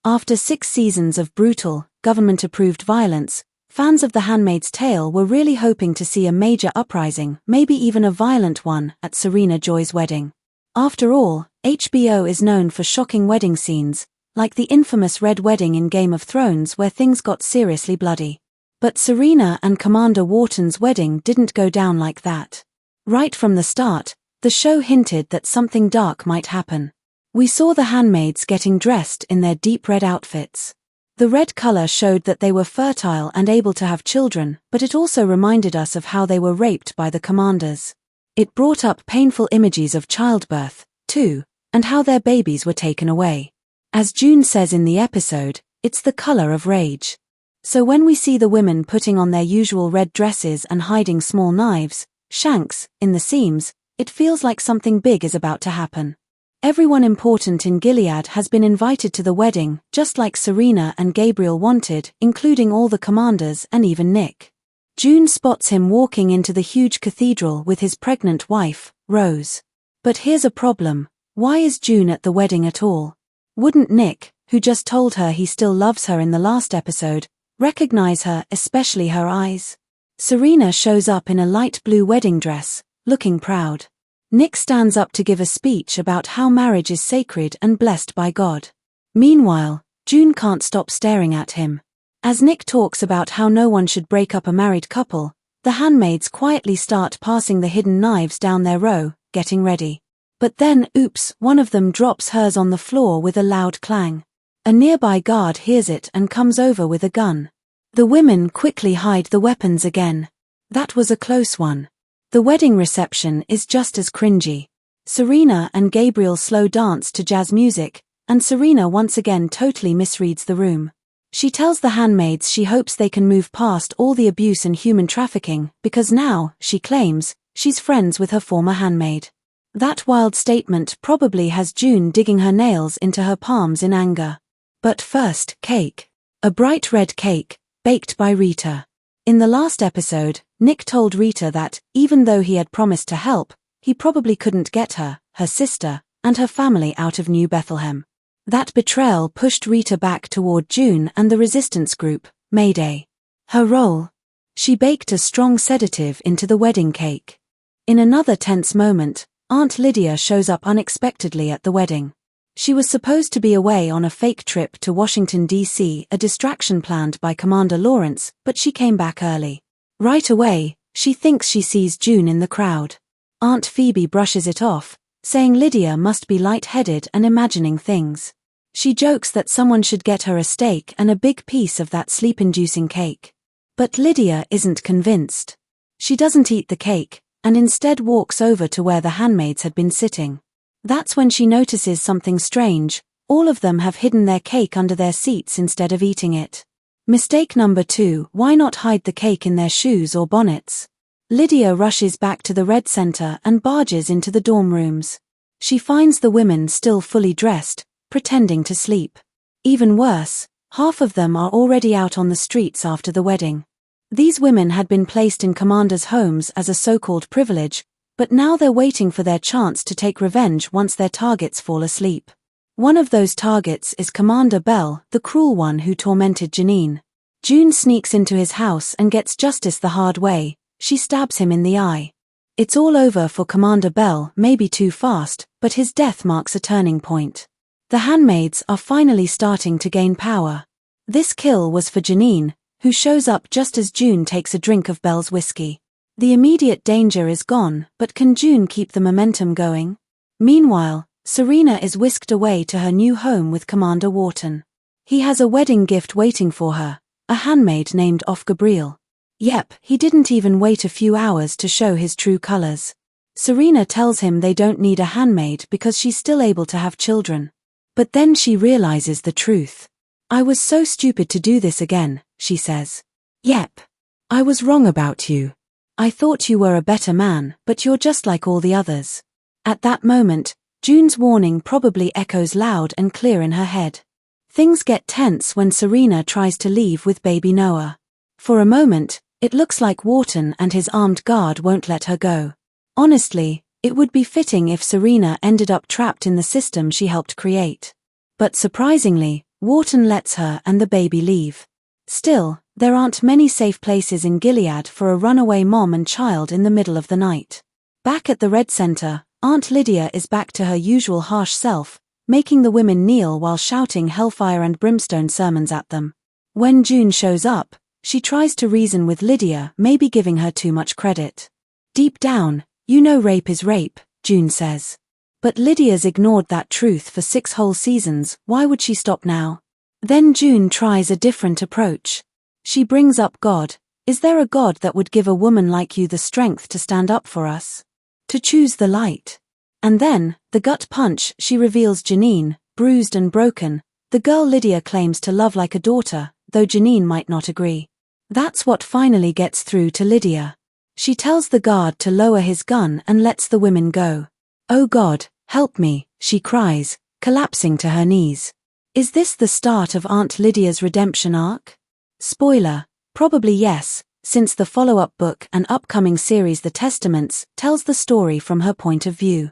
After 6 seasons of brutal, government-approved violence, fans of The Handmaid's Tale were really hoping to see a major uprising, maybe even a violent one, at Serena Joy's wedding. After all, HBO is known for shocking wedding scenes, like the infamous Red Wedding in Game of Thrones where things got seriously bloody. But Serena and Commander Wharton's wedding didn't go down like that. Right from the start, the show hinted that something dark might happen. We saw the handmaids getting dressed in their deep red outfits. The red color showed that they were fertile and able to have children, but it also reminded us of how they were raped by the commanders. It brought up painful images of childbirth, too, and how their babies were taken away. As June says in the episode, it's the color of rage. So when we see the women putting on their usual red dresses and hiding small knives, shanks, in the seams, it feels like something big is about to happen. Everyone important in Gilead has been invited to the wedding, just like Serena and Gabriel wanted, including all the commanders and even Nick. June spots him walking into the huge cathedral with his pregnant wife, Rose. But here's a problem. Why is June at the wedding at all? Wouldn't Nick, who just told her he still loves her in the last episode, recognize her, especially her eyes? Serena shows up in a light blue wedding dress, looking proud. Nick stands up to give a speech about how marriage is sacred and blessed by God. Meanwhile, June can't stop staring at him. As Nick talks about how no one should break up a married couple, the handmaids quietly start passing the hidden knives down their row, getting ready. But then, oops, one of them drops hers on the floor with a loud clang. A nearby guard hears it and comes over with a gun. The women quickly hide the weapons again. That was a close one. The wedding reception is just as cringy. Serena and Gabriel slow dance to jazz music, and Serena once again totally misreads the room. She tells the handmaids she hopes they can move past all the abuse and human trafficking, because now, she claims, she's friends with her former handmaid. That wild statement probably has June digging her nails into her palms in anger. But first, cake. A bright red cake, baked by Rita. In the last episode, Nick told Rita that, even though he had promised to help, he probably couldn't get her, her sister, and her family out of New Bethlehem. That betrayal pushed Rita back toward June and the resistance group, Mayday. Her role? She baked a strong sedative into the wedding cake. In another tense moment, Aunt Lydia shows up unexpectedly at the wedding. She was supposed to be away on a fake trip to Washington, D.C., a distraction planned by Commander Lawrence, but she came back early. Right away, she thinks she sees June in the crowd. Aunt Phoebe brushes it off, saying Lydia must be lightheaded and imagining things. She jokes that someone should get her a steak and a big piece of that sleep-inducing cake. But Lydia isn't convinced. She doesn't eat the cake, and instead walks over to where the handmaids had been sitting. That's when she notices something strange. All of them have hidden their cake under their seats instead of eating it. Mistake number 2, why not hide the cake in their shoes or bonnets? Lydia rushes back to the Red Center and barges into the dorm rooms. She finds the women still fully dressed, pretending to sleep. Even worse, half of them are already out on the streets after the wedding. These women had been placed in commanders' homes as a so-called privilege, but now they're waiting for their chance to take revenge once their targets fall asleep. One of those targets is Commander Bell, the cruel one who tormented Janine. June sneaks into his house and gets justice the hard way. She stabs him in the eye. It's all over for Commander Bell, maybe too fast, but his death marks a turning point. The handmaids are finally starting to gain power. This kill was for Janine, who shows up just as June takes a drink of Bell's whiskey. The immediate danger is gone, but can June keep the momentum going? Meanwhile, Serena is whisked away to her new home with Commander Wharton. He has a wedding gift waiting for her, a handmaid named Gabriel. Yep, he didn't even wait a few hours to show his true colors. Serena tells him they don't need a handmaid because she's still able to have children. But then she realizes the truth. I was so stupid to do this again, she says. Yep. I was wrong about you. I thought you were a better man, but you're just like all the others. At that moment, June's warning probably echoes loud and clear in her head. Things get tense when Serena tries to leave with baby Noah. For a moment, it looks like Wharton and his armed guard won't let her go. Honestly, it would be fitting if Serena ended up trapped in the system she helped create. But surprisingly, Wharton lets her and the baby leave. Still, there aren't many safe places in Gilead for a runaway mom and child in the middle of the night. Back at the Red Center, Aunt Lydia is back to her usual harsh self, making the women kneel while shouting hellfire and brimstone sermons at them. When June shows up, she tries to reason with Lydia, maybe giving her too much credit. Deep down, you know rape is rape, June says. But Lydia's ignored that truth for 6 whole seasons, why would she stop now? Then June tries a different approach. She brings up God. Is there a God that would give a woman like you the strength to stand up for us? To choose the light? And then, the gut punch, she reveals Janine, bruised and broken, the girl Lydia claims to love like a daughter, though Janine might not agree. That's what finally gets through to Lydia. She tells the guard to lower his gun and lets the women go. "Oh God, help me," she cries, collapsing to her knees. Is this the start of Aunt Lydia's redemption arc? Spoiler, probably yes, since the follow-up book and upcoming series The Testaments tells the story from her point of view.